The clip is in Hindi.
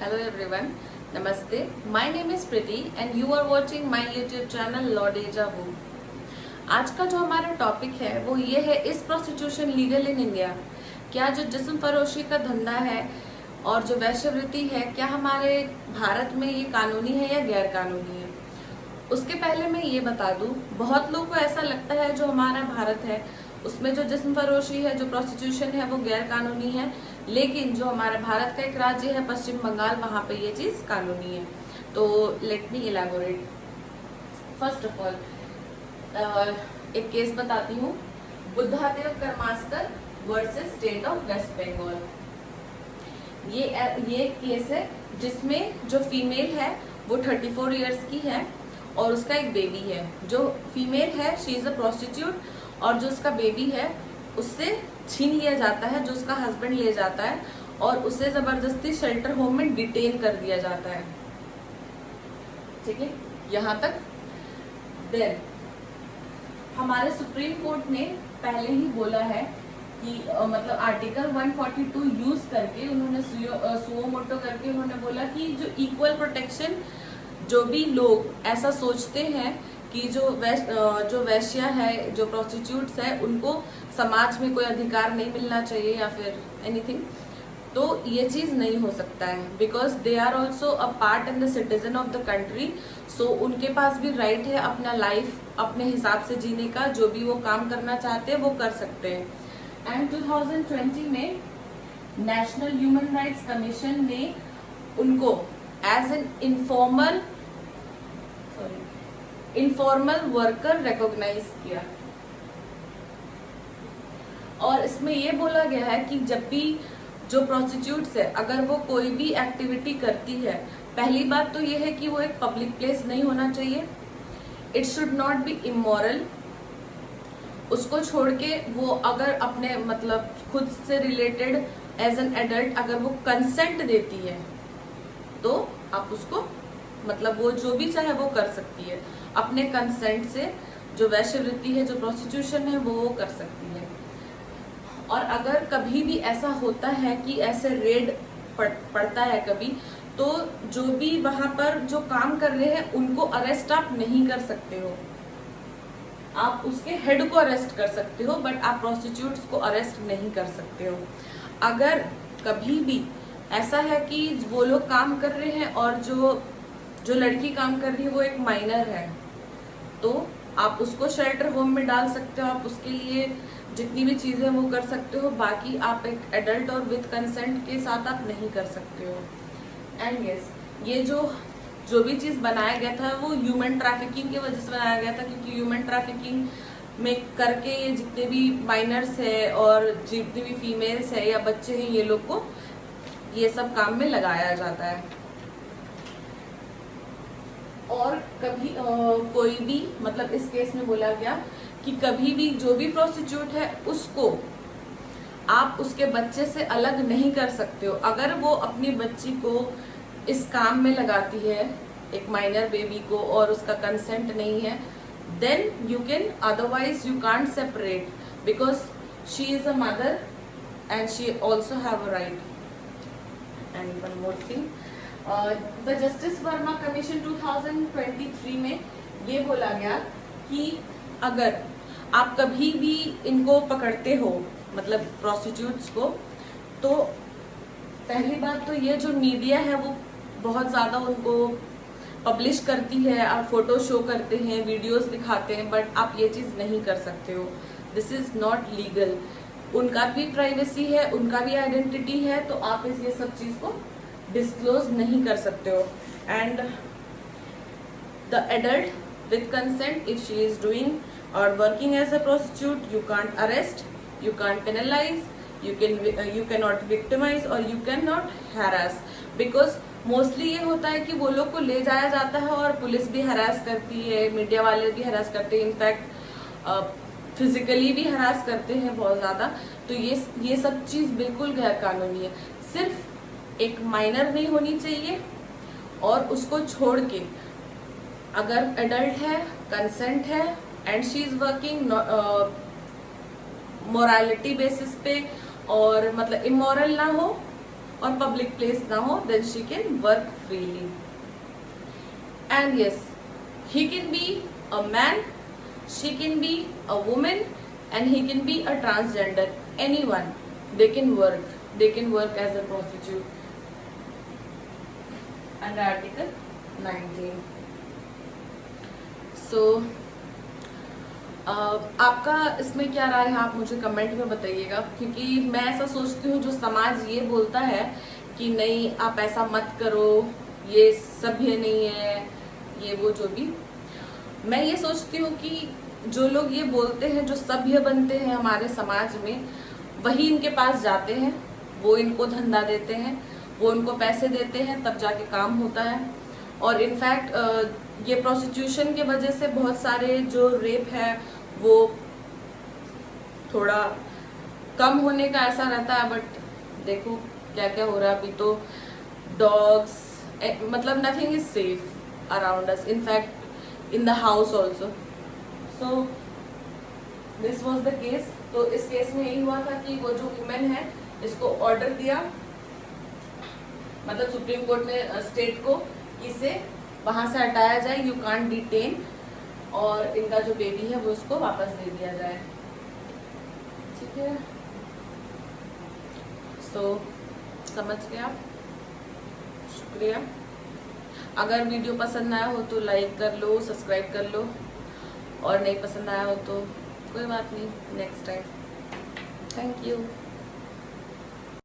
Hello everyone, Namaste. My name is Priti and you are watching my YouTube channel Law Deja Vu. आज का जो हमारा टॉपिक है वो ये है, is prostitution legal in India? क्या जो जिस्म फरोशी का धंधा है और जो वैश्यवृत्ति है, क्या हमारे भारत में ये कानूनी है या गैर कानूनी है? उसके पहले मैं ये बता दूं, बहुत लोगों को ऐसा लगता है जो हमारा भारत है उसमें जो जिस्म फरोशी है, जो प्रोस्टिट्यूशन है वो गैर कानूनी है, लेकिन जो हमारा भारत का एक राज्य है पश्चिम बंगाल, वहां पे ये चीज कानूनी है। तो let me elaborate. First of all एक केस बताती हूँ, Buddhadev Karmaskar versus state of West Bengal. ये केस है जिसमें जो फीमेल है वो 34 इयर्स की है और उसका एक बेबी है। जो फीमेल है शी इज अ प्रोस्टिट्यूट और जो उसका बेबी है उससे छीन लिया जाता है, जो उसका हस्बैंड ले जाता है और उसे जबरदस्ती शेल्टर होम में डिटेन कर दिया जाता है। ठीक है, यहाँ तक। देन हमारे सुप्रीम कोर्ट ने पहले ही बोला है कि मतलब आर्टिकल 142 यूज करके उन्होंने सुओ मोटो करके उन्होंने बोला कि जो इक्वल प्रोटेक्शन, जो भी लोग ऐसा सोचते हैं कि जो वैश्या है, जो प्रोस्टिट्यूट्स है, उनको समाज में कोई अधिकार नहीं मिलना चाहिए या फिर एनीथिंग, तो ये चीज नहीं हो सकता है, because they are also a part and the citizen of the country. So उनके पास भी राइट है अपना लाइफ अपने हिसाब से जीने का, जो भी वो काम करना चाहते हैं वो कर सकते हैं। एंड 2020 में नेशनल ह्यूमन राइट्स कमीशन ने उनको as an informal worker recognise किया। और इसमें ये बोला गया है कि जब भी जो प्रोस्टिट्यूट्स है अगर वो कोई भी एक्टिविटी करती है, पहली बात तो ये है कि वो एक पब्लिक प्लेस नहीं होना चाहिए, it should not be immoral. उसको छोड़ के वो अगर अपने मतलब खुद से रिलेटेड एज एन एडल्ट अगर वो कंसेंट देती है तो आप उसको मतलब वो जो भी चाहे वो कर सकती है अपने कंसेंट से। जो वैश्यवृत्ति है, जो प्रोस्टिट्यूशन है वो कर सकती है। और अगर कभी भी ऐसा होता है कि ऐसे रेड पड़ता है कभी, तो जो भी वहां पर जो काम कर रहे हैं उनको अरेस्ट आप नहीं कर सकते हो, आप उसके हेड को अरेस्ट कर सकते हो, बट आप प्रोस्टिट्यूट्स को अरेस्ट नहीं कर सकते हो। अगर कभी भी ऐसा है कि वो लोग काम कर रहे हैं और जो लड़की काम कर रही है वो एक माइनर है, तो आप उसको शेल्टर होम में डाल सकते हो, आप उसके लिए जितनी भी चीजें वो कर सकते हो, बाकी आप एक एडल्ट और विद कंसेंट के साथ आप नहीं कर सकते हो। एंड यस, ये जो भी चीज बनाया गया था वो ह्यूमन ट्रैफिकिंग की वजह से बनाया गया था, क्योंकि ह्यूमन ट्रैफिकिंग में करके ये जितने भी माइनर्स है और जितने भी फीमेल्स है या बच्चे हैं, ये लोग को ये सब काम में लगाया जाता है। और कभी कोई भी मतलब इस केस में बोला गया कि कभी भी जो भी प्रोस्टिट्यूट है उसको आप उसके बच्चे से अलग नहीं कर सकते हो। अगर वो अपनी बच्ची को इस काम में लगाती है, एक माइनर बेबी को, और उसका कंसेंट नहीं है, then you can, otherwise you can't separate, because she is a mother and she also have a right. And one more thing, the justice Verma commission 2023 में ये बोला गया कि अगर आप कभी भी इनको पकड़ते हो, मतलब प्रोस्टिट्यूट्स को, तो पहली बात तो ये जो मीडिया है वो बहुत ज्यादा उनको पब्लिश करती है, आप फोटो शो करते हैं, वीडियोस दिखाते हैं, बट आप ये चीज नहीं कर सकते हो। This is not legal. उनका भी प्राइवेसी है, उनका भी आइडेंटिटी है, तो आप ये सब चीज को डिस्क्लोज नहीं कर सकते हो। And the adult with consent, if she is doing और working as a prostitute, you can't arrest, you can't penalise, you cannot victimize और you cannot harass, because mostly ये होता है कि वो लोग को ले जाया जाता है और पुलिस भी हरास करती है, मीडिया वाले भी हरास करते हैं, इनफैक्ट फिजिकली भी हरास करते हैं बहुत ज्यादा। तो ये सब चीज बिल्कुल गैर कानूनी है। सिर्फ एक माइनर नहीं होनी चाहिए और उसको छोड़ के अगर एडल्ट है, कंसेंट है and she is working morality basis पे और मतलब इमोरल ना हो, और पब्लिक प्लेस ना हो, then she can work freely. And yes, he can be a man, she can be a woman, and he can be a transgender. Anyone, they can work as a prostitute under Article 19. So आपका इसमें क्या राय है, आप मुझे कमेंट में बताइएगा. क्योंकि मैं ऐसा सोचती हूँ, जो समाज ये बोलता है कि नहीं आप ऐसा मत करो, ये सभ्य नहीं है, ये वो जो भी, मैं ये सोचती हूँ कि जो लोग ये बोलते हैं, जो सभ्य बनते हैं हमारे समाज में, वही इनके पास जाते हैं, वो इनको धंधा देते हैं, वो इनको पैसे देते हैं, तब जाके काम होता है. और इनफैक्ट ये प्रोस्टिट्यूशन के वजह से बहुत सारे जो रेप है वो थोड़ा कम होने का ऐसा रहता है. बट देखो क्या क्या हो रहा है अभी तो. डॉग्स, मतलब nothing is safe around us, in fact in the house also. So this was the case. तो इस केस में यही हुआ था कि वो जो वुमेन है, इसको ऑर्डर दिया, मतलब सुप्रीम कोर्ट ने स्टेट को, इसे वहां से हटाया जाए, यू कांट डिटेन, और इनका जो बेबी है वो उसको वापस दे दिया जाए. ठीक है, सो समझ गए आप. शुक्रिया. अगर वीडियो पसंद आया हो तो लाइक कर लो, सब्सक्राइब कर लो, और नहीं पसंद आया हो तो कोई बात नहीं, नेक्स्ट टाइम. Thank you.